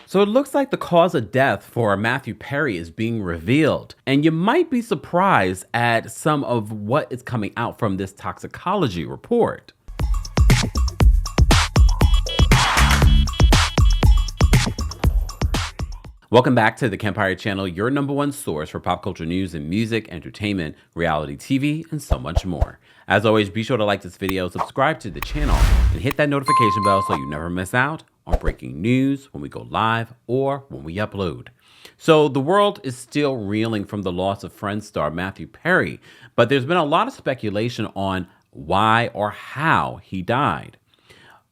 So it looks like the cause of death for Matthew Perry is being revealed, and you might be surprised at some of what is coming out from this toxicology report. Welcome back to the Kempire channel, your number one source for pop culture news and music, entertainment, reality TV, and so much more. As always, be sure to like this video, subscribe to the channel, and hit that notification bell so you never miss out on breaking news when we go live or when we upload. So the world is still reeling from the loss of Friends star Matthew Perry, but there's been a lot of speculation on why or how he died.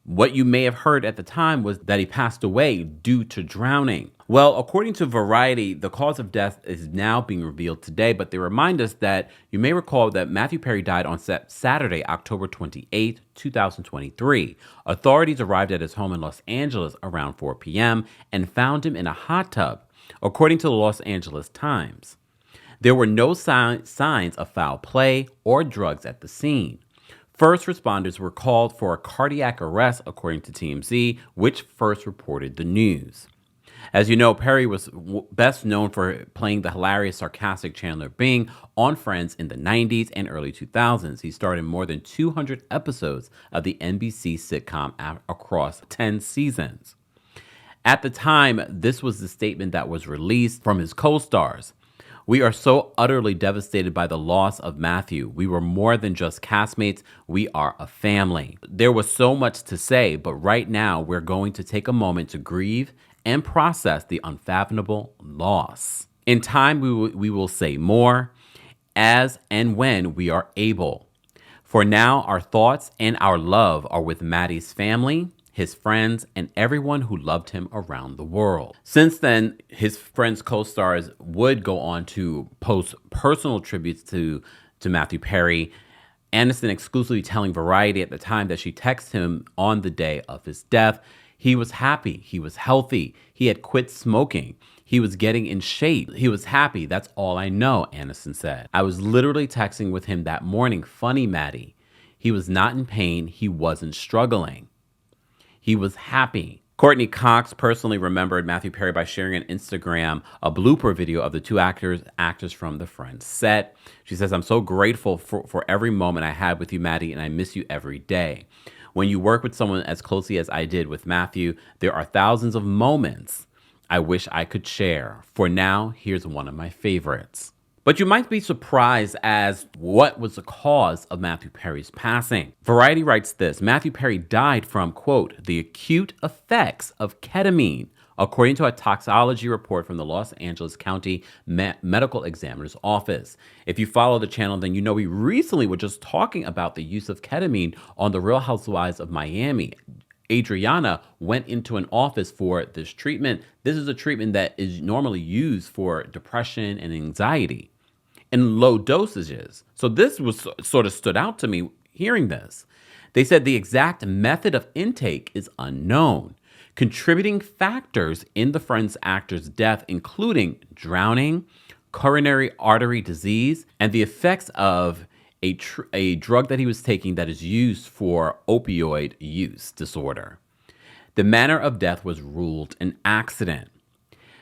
What you may have heard at the time was that he passed away due to drowning. Well, according to Variety, the cause of death is now being revealed today, but they remind us that you may recall that Matthew Perry died on Saturday, October 28, 2023. Authorities arrived at his home in Los Angeles around 4 p.m. and found him in a hot tub, according to the Los Angeles Times. There were no signs of foul play or drugs at the scene. First responders were called for a cardiac arrest, according to TMZ, which first reported the news. As you know, Perry was best known for playing the hilarious, sarcastic Chandler Bing on Friends in the 90s and early 2000s. He starred in more than 200 episodes of the NBC sitcom across 10 seasons. At the time, this was the statement that was released from his co-stars. "We are so utterly devastated by the loss of Matthew. We were more than just castmates. We are a family." There was so much to say, but right now we're going to take a moment to grieve and process the unfathomable loss. In time, we will say more as and when we are able. For now, our thoughts and our love are with Maddie's family, his friends, and everyone who loved him around the world. Since then, his Friends co-stars would go on to post personal tributes to Matthew Perry. Aniston exclusively telling Variety at the time that she texted him on the day of his death. He was happy. He was healthy. He had quit smoking. He was getting in shape. He was happy. That's all I know, Aniston said. "I was literally texting with him that morning. Funny, Maddie. He was not in pain. He wasn't struggling. He was happy." Courtney Cox personally remembered Matthew Perry by sharing on Instagram a blooper video of the two actors from the Friends set. She says, "I'm so grateful for every moment I had with you, Maddie, and I miss you every day. When you work with someone as closely as I did with Matthew, there are thousands of moments I wish I could share. For now, here's one of my favorites." But you might be surprised as what was the cause of Matthew Perry's passing. Variety writes this: Matthew Perry died from, quote, "the acute effects of ketamine," according to a toxicology report from the Los Angeles County Medical Examiner's Office. If you follow the channel, then you know we recently were just talking about the use of ketamine on The Real Housewives of Miami. Adriana went into an office for this treatment. This is a treatment that is normally used for depression and anxiety in low dosages. So this was sort of stood out to me hearing this. They said the exact method of intake is unknown. Contributing factors in the Friends actor's death, including drowning, coronary artery disease, and the effects of a drug that he was taking that is used for opioid use disorder. The manner of death was ruled an accident.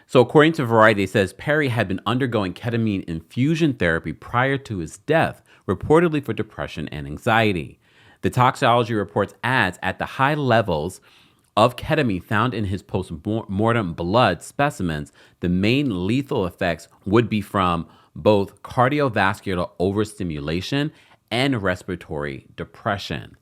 So according to Variety, it says Perry had been undergoing ketamine infusion therapy prior to his death, reportedly for depression and anxiety. The toxicology reports adds at the high levels of ketamine found in his post-mortem blood specimens, the main lethal effects would be from both cardiovascular overstimulation and respiratory depression.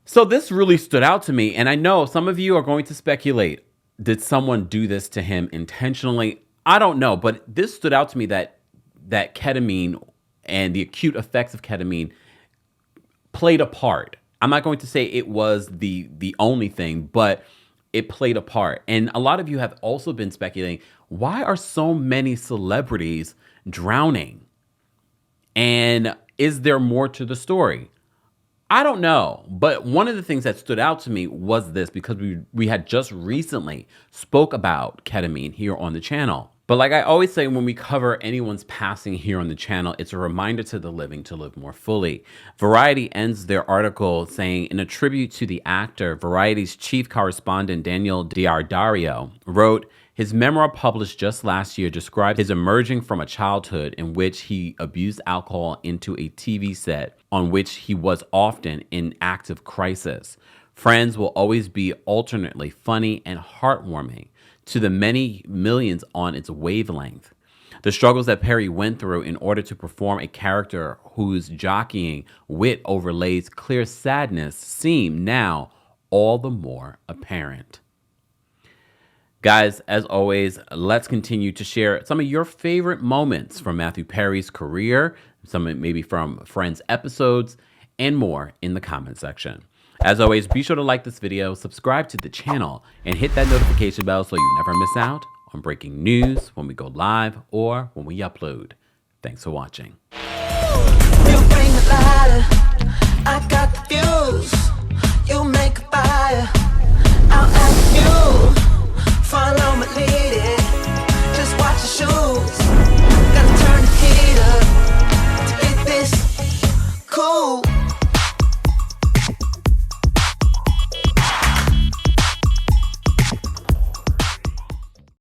So this really stood out to me, and I know some of you are going to speculate, did someone do this to him intentionally? I don't know, but this stood out to me that ketamine and the acute effects of ketamine played a part. I'm not going to say it was the only thing, but it played a part. And a lot of you have also been speculating, why are so many celebrities drowning? And is there more to the story? I don't know. But one of the things that stood out to me was this, because we had just recently spoke about ketamine here on the channel. But like I always say, when we cover anyone's passing here on the channel, it's a reminder to the living to live more fully. Variety ends their article saying, in a tribute to the actor, Variety's chief correspondent Daniel D'Ardario wrote, his memoir published just last year described his emerging from a childhood in which he abused alcohol into a TV set on which he was often in active crisis. Friends will always be alternately funny and heartwarming to the many millions on its wavelength. The struggles that Perry went through in order to perform a character whose jockeying wit overlays clear sadness seem now all the more apparent. Guys, as always, let's continue to share some of your favorite moments from Matthew Perry's career, some maybe from Friends episodes, and more in the comment section. As always, be sure to like this video, subscribe to the channel, and hit that notification bell so you never miss out on breaking news when we go live or when we upload. Thanks for watching. You bring the lighter, I got the fuse. You make a fire. I'll